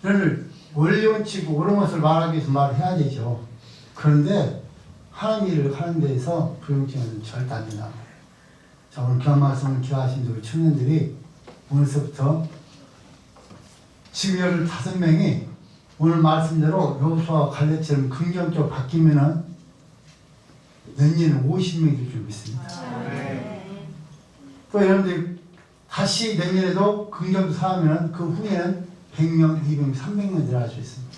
너를 원리원칙 옳은 것을 말하기 위해서 말을 해야 되죠. 그런데 하나님 일을 하는 데에서 부정적인 절대 안 된다는 거예요. 자, 오늘 귀한 말씀을 기하신 우리 청년들이 오늘서부터 지금 여기 5명이 오늘 말씀대로 여호수아와 갈렙처럼 긍정적으로 바뀌면은 내년에는 50명이 될 줄 믿습니다. 또 여러분들이 다시 내년에도 긍정도 사하면 그 후에는 100명, 200명, 300명 들어갈 수 있습니다.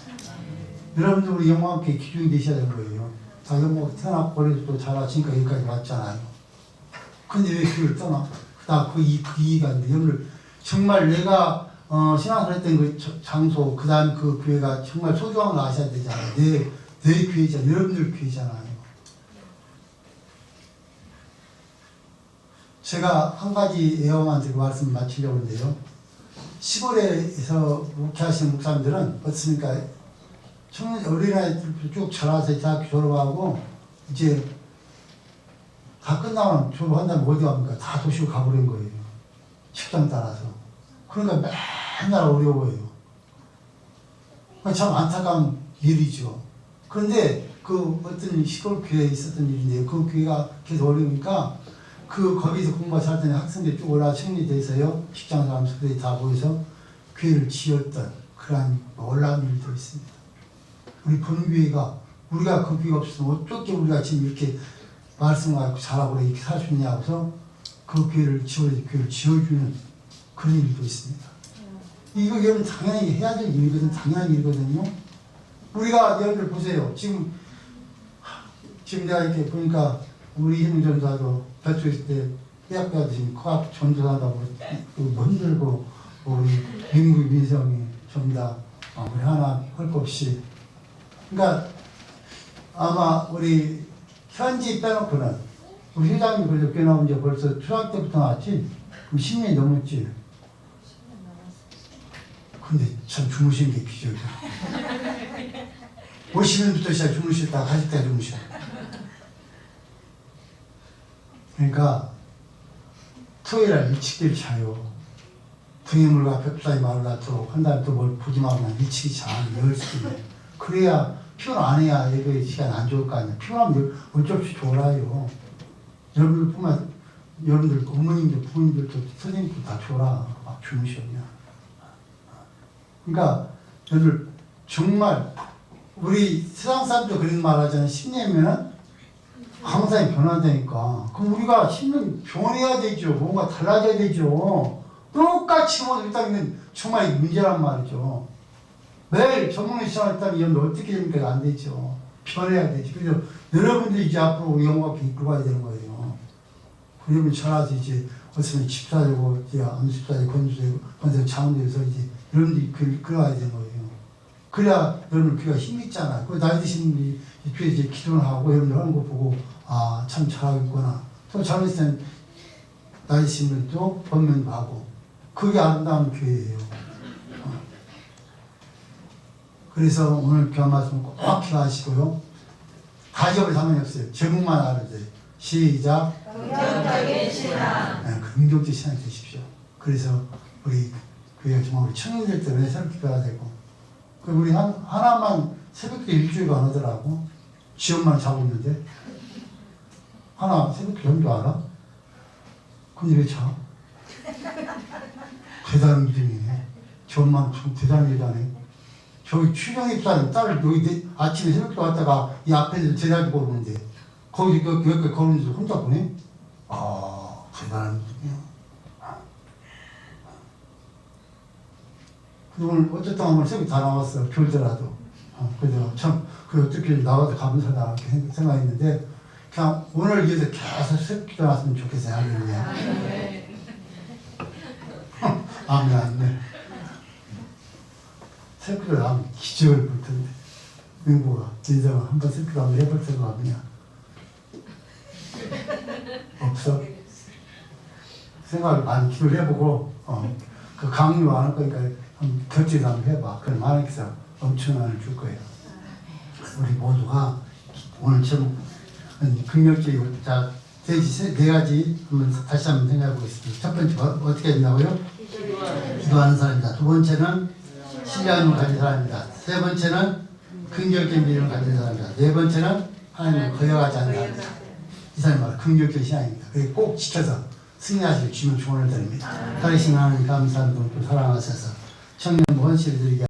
여러분들 우리 영광께 기준이 되셔야 되는 거예요. 자, 영광 태어났고 어려서도 자라지니까 여기까지 왔잖아요. 근데 왜 교회를 떠나? 그 이해가 안 돼. 여러분들 정말 내가 신앙생활 했던 그 장소, 그 다음 그 교회가 정말 소중한 걸 아셔야 되잖아요. 내 교회잖아요. 여러분들 교회잖아요. 제가 한 가지 예언만 드리고 말씀 마치려고 하는데요. 시골에서 목회하시는 목사님들은 어떻습니까? 청년 어린아이들 쭉 자라서 대학교 졸업하고 이제 다 끝나면 졸업한다면 어디 갑니까? 다 도시로 가버린 거예요. 식당 따라서. 그러니까 맨날 어려워요. 참 안타까운 일이죠. 그런데 그 어떤 시골 교회에 있었던 일인데 그 교회가 계속 어려우니까 거기서 공부해서 할 때는 학생들이 쭉 올라 정리돼서요. 직장 사람들이 다 모여서 교회를 지었던 그러한 놀라운 일도 있습니다. 우리 본교회가 우리가 그 교회가 없으면 어떻게 우리가 지금 이렇게 말씀을 갖고 잘하고 이렇게 살 수 있냐고서 그 교회를 지어주는 그런 일도 있습니다. 이거 여러분 당연히 해야 될 일이거든, 당연한 일이거든요. 우리가 여러분들 보세요. 지금 내가 이렇게 보니까 우리 힘전사도 배추 있을 때 삐약삐약 지금 코앞 전도한다고 힘들고 우리 민국 민성이 전부 다 우리 하나 할 것 없이. 그러니까 아마 우리 현지 빼놓고는 우리 회장님 그래도 꽤 나온 지 벌써 초등학교 때부터 나왔지? 그럼 10년이 넘었지? 근데 참 주무시는 게 기적이야. 50년부터 시작 주무셨다가 40대 주무셔. 그러니까 토요일날 일찍들 자요. 부인물과 벽사이 말을 놔두고 한 다음에 또 뭘 보지 말고 난 일찍이 자. 10시쯤에. 그래야 피곤 안 해야 예배 시간 안 좋을 거 아니야. 피곤하면 어쩔 수 없이 졸아요. 여러분들 어머님들 부모님들도 선생님도 다 졸아. 막 주무셔 그냥. 그러니까 여러분 정말 우리 세상 사람도 그런 말 하잖아요. 10년이면 항상 변화되니까. 그럼 우리가 10년 변해야 되죠. 뭔가 달라져야 되죠. 똑같이 모습 있다면 정말 문제란 말이죠. 매일 전문의 시간을 있다면 여러분 어떻게 됩니까? 안 되죠. 변해야 되죠. 그래서 여러분들이 이제 앞으로 영업에 이끌고 가야 되는 거예요. 여러분 전화해서 이제 어쩌면 집사되고 이제 암집사되고 건설되고 장원되어서 이제 여러분들이 끌어가야 되는 거예요. 그래야 여러분 귀가 힘이 있잖아요. 그 나이 드신 분이 뒤에 이제 기도를 하고 여러분들 하는 거 보고 아, 참 잘하고 있구나. 또 잘못했을 나이 드신 분도 번면도 하고 그게 아름다운 교회예요. 그래서 오늘 교한 말씀 꼭 기억하시고요. 가져올 상관이 없어요. 제목만 알아도 돼요. 시작. 긍정적인 신앙. 네, 긍정적인 신앙이 되십시오. 그래서 우리 교회가 정말 우리 청년들 때문에 새롭게 기도가 되고 우리 하나만 새벽도 일주일도 안 하더라고. 지원만 자고 있는데 하나 새벽도 전도 알아? 근데 왜 자? 대단한 믿음이네. 지원만 좀 대단한 일이네. 저기 추경 입사는 딸을 여기 아침에 새벽도 왔다가 이 앞에서 제자리고 오는데 거기 여기까지 걸으면서 혼자 보내? 아, 대단한 믿음이야. 오늘 어쨌든 오늘 새벽 다 나왔어. 졸더라도. 그래서 참 그 어떻게 나와서 감사하다 이렇게 생각했는데 그냥 오늘 위해서 계속 새벽 기도 나왔으면 좋겠어요. 할렐루야. 아멘. 아멘. 새벽 기도 나오면 기적을 볼 텐데 명보가 진정은 한번 새벽 기도 한번 해볼 생각 없냐? 없어? 생각을 많이 기도를 해보고 그 강요 안 할 거니까 한번 결제도 한번 해봐. 그럼 하나님께서 엄청난 줄 거예요. 우리 모두가 오늘처럼 긍정적이고 자 네 가지 한번 다시 한번 생각해 보겠습니다. 첫 번째 어떻게 된다고요? 기도하는 사람이다. 두 번째는 신뢰함을 가진 사람이다. 세 번째는 긍정적인 믿음을 가진 사람이다. 네 번째는 하나님을 거역하지 않는 사람이다. 이 사람이 바로 긍정적인 신앙입니다. 그리고 꼭 지켜서 승리하시길 주면 조언을 드립니다. 살아계신 하나님 감사합니다. 또 사랑하셔서 청년부 헌신을 드리게